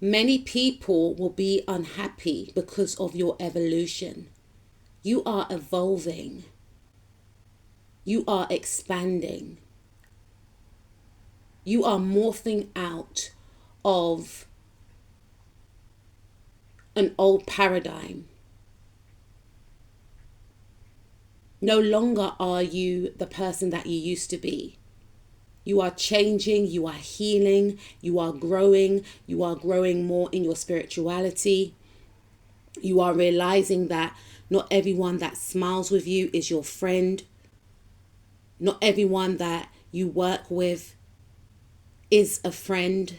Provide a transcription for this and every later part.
Many people will be unhappy because of your evolution. You are evolving. You are expanding. You are morphing out of an old paradigm. No longer are you the person that you used to be. You are changing, you are healing, you are growing more in your spirituality. You are realizing that not everyone that smiles with you is your friend. Not everyone that you work with is a friend.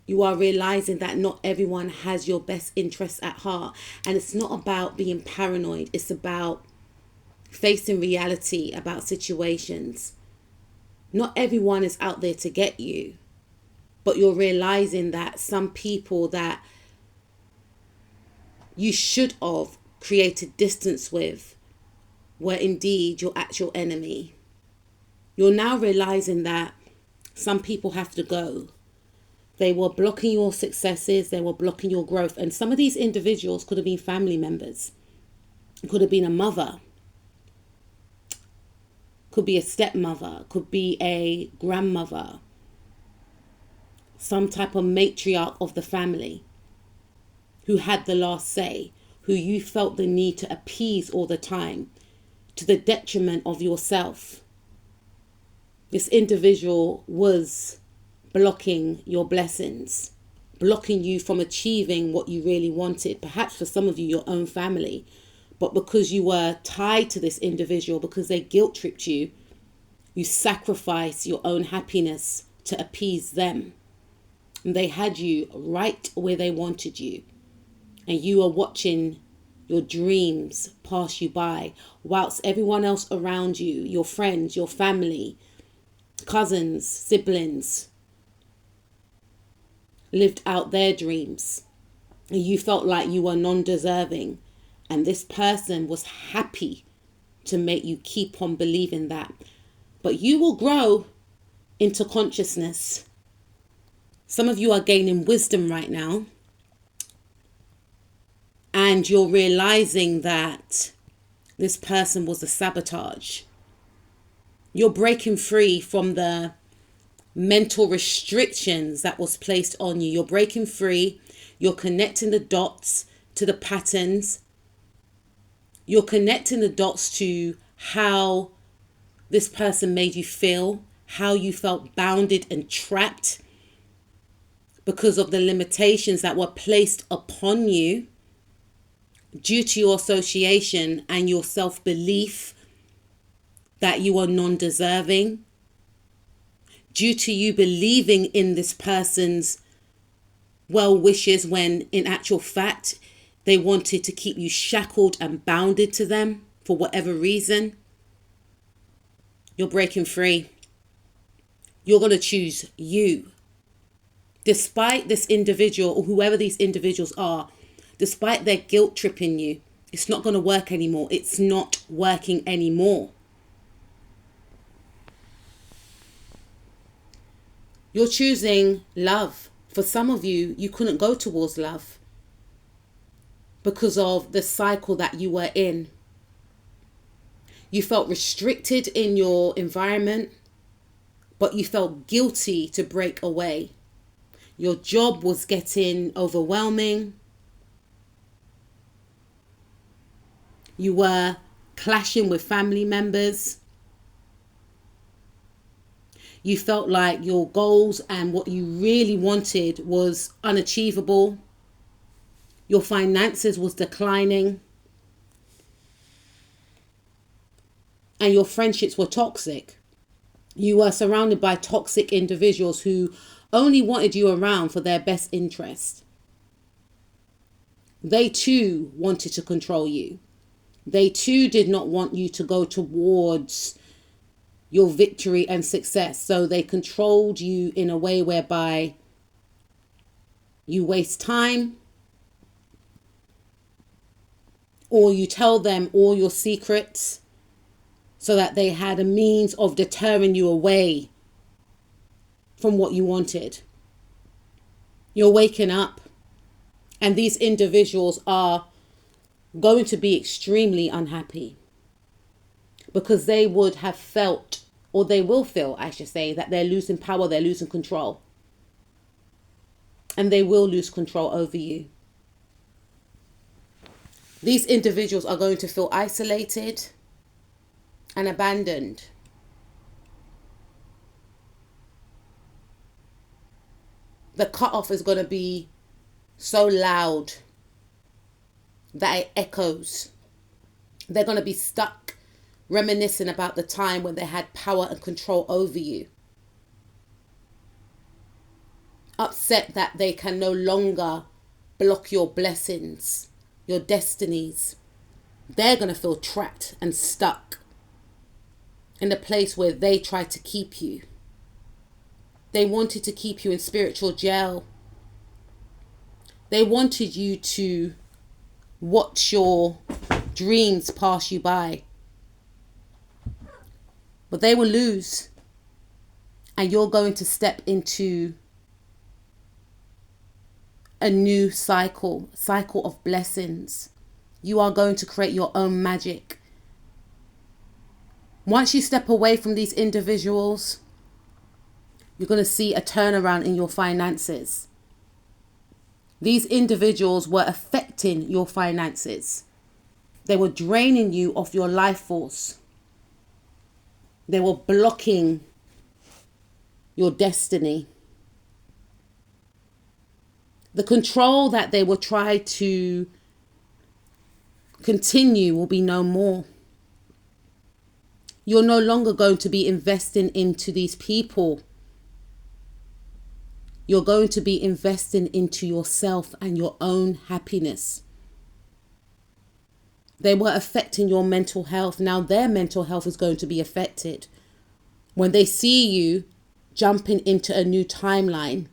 You are realizing that not everyone has your best interests at heart. And it's not about being paranoid. It's about facing reality about situations. Not everyone is out there to get you. But you're realizing that some people that you should have created distance with were indeed your actual enemy. You're now realizing that some people have to go. They were blocking your successes. They were blocking your growth. And some of these individuals could have been family members. It could have been a mother. Could be a stepmother. Could be a grandmother. Some type of matriarch of the family who had the last say, who you felt the need to appease all the time to the detriment of yourself. This individual was blocking your blessings, blocking you from achieving what you really wanted. Perhaps for some of you, your own family. But because you were tied to this individual, because they guilt tripped you, you sacrificed your own happiness to appease them. And they had you right where they wanted you. And you are watching your dreams pass you by, whilst everyone else around you, your friends, your family, cousins, siblings, lived out their dreams. And you felt like you were non-deserving. And this person was happy to make you keep on believing that. But you will grow into consciousness. Some of you are gaining wisdom right now. And you're realizing that this person was a sabotage. You're breaking free from the mental restrictions that was placed on you. You're breaking free. You're connecting the dots to the patterns. You're connecting the dots to how this person made you feel, how you felt bounded and trapped because of the limitations that were placed upon you due to your association and your self-belief that you are non-deserving, due to you believing in this person's well wishes when in actual fact they wanted to keep you shackled and bounded to them for whatever reason. You're breaking free. You're going to choose you. Despite this individual or whoever these individuals are, despite their guilt tripping you, it's not going to work anymore. It's not working anymore. You're choosing love. For some of you, you couldn't go towards love because of the cycle that you were in. You felt restricted in your environment, but you felt guilty to break away. Your job was getting overwhelming. You were clashing with family members. You felt like your goals and what you really wanted was unachievable. Your finances was declining. And your friendships were toxic. You were surrounded by toxic individuals who only wanted you around for their best interest. They too wanted to control you. They too did not want you to go towards your victory and success. So they controlled you in a way whereby you waste time, or you tell them all your secrets so that they had a means of deterring you away from what you wanted. You're waking up, and these individuals are going to be extremely unhappy because they would have felt, or they will feel, I should say, that they're losing power, they're losing control. And they will lose control over you. These individuals are going to feel isolated and abandoned. The cutoff is going to be so loud that it echoes. They're going to be stuck reminiscing about the time when they had power and control over you. Upset that they can no longer block your blessings, your destinies. They're going to feel trapped and stuck in the place where they tried to keep you. They wanted to keep you in spiritual jail. They wanted you to watch your dreams pass you by. But they will lose. And you're going to step into a new cycle of blessings. You are going to create your own magic. Once you step away from these individuals, you're going to see a turnaround in your finances. These individuals were affecting your finances. They were draining you of your life force. They were blocking your destiny. The control that they will try to continue will be no more. You're no longer going to be investing into these people. You're going to be investing into yourself and your own happiness. They were affecting your mental health. Now their mental health is going to be affected. When they see you jumping into a new timeline,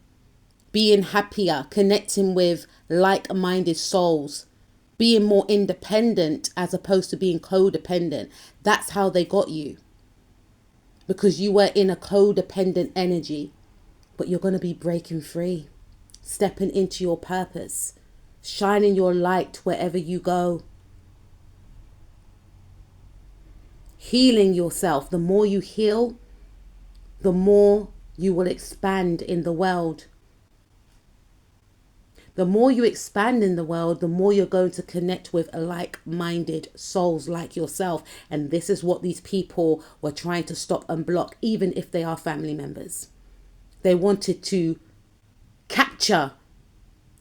being happier, connecting with like-minded souls, being more independent as opposed to being codependent. That's how they got you. Because you were in a codependent energy. But you're going to be breaking free, stepping into your purpose, shining your light wherever you go. Healing yourself. The more you heal, the more you will expand in the world. The more you expand in the world, the more you're going to connect with like-minded souls like yourself. And this is what these people were trying to stop and block, even if they are family members. They wanted to capture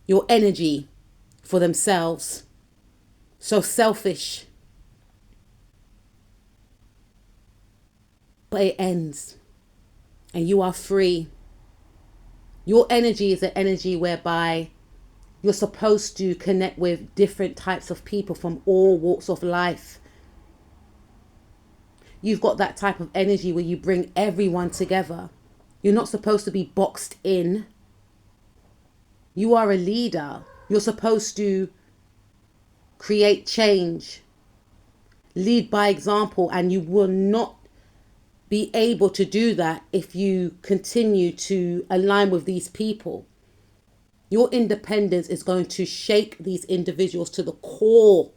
your energy for themselves. So selfish. But it ends. And you are free. Your energy is an energy whereby you're supposed to connect with different types of people from all walks of life. You've got that type of energy where you bring everyone together. You're not supposed to be boxed in. You are a leader. You're supposed to create change, lead by example, and you will not be able to do that if you continue to align with these people. Your independence is going to shake these individuals to the core.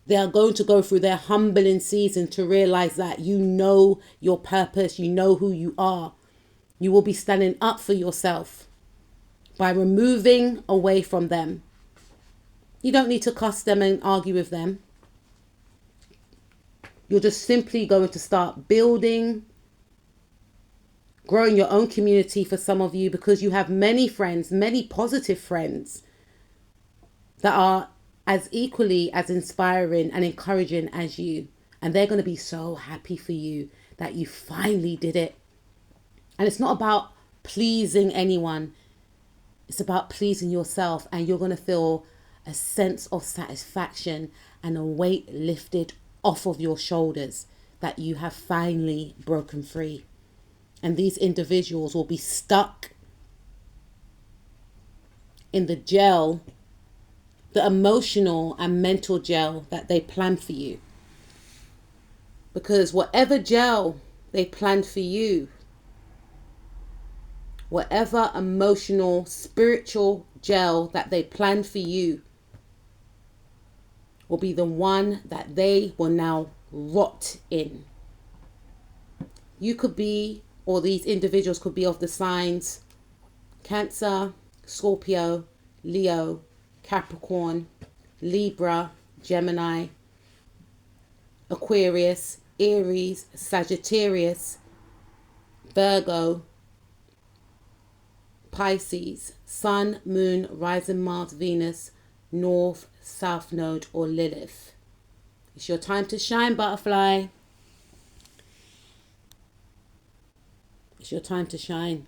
They are going to go through their humbling season to realize that you know your purpose, you know who you are. You will be standing up for yourself by removing away from them. You don't need to cuss them and argue with them. You're just simply going to start building, growing your own community for some of you, because you have many friends, many positive friends that are as equally as inspiring and encouraging as you. And they're going to be so happy for you that you finally did it. And it's not about pleasing anyone. It's about pleasing yourself. And you're going to feel a sense of satisfaction and a weight lifted off of your shoulders that you have finally broken free. And these individuals will be stuck in the jail, the emotional and mental jail that they planned for you. Because whatever jail they planned for you Whatever emotional, spiritual gel that they planned for you will be the one that they will now rot in. You could be, or these individuals could be, of the signs Cancer, Scorpio, Leo, Capricorn, Libra, Gemini, Aquarius, Aries, Sagittarius, Virgo, Pisces, Sun, Moon, Rising Mars, Venus, North, South Node, or Lilith. It's your time to shine, butterfly. It's your time to shine.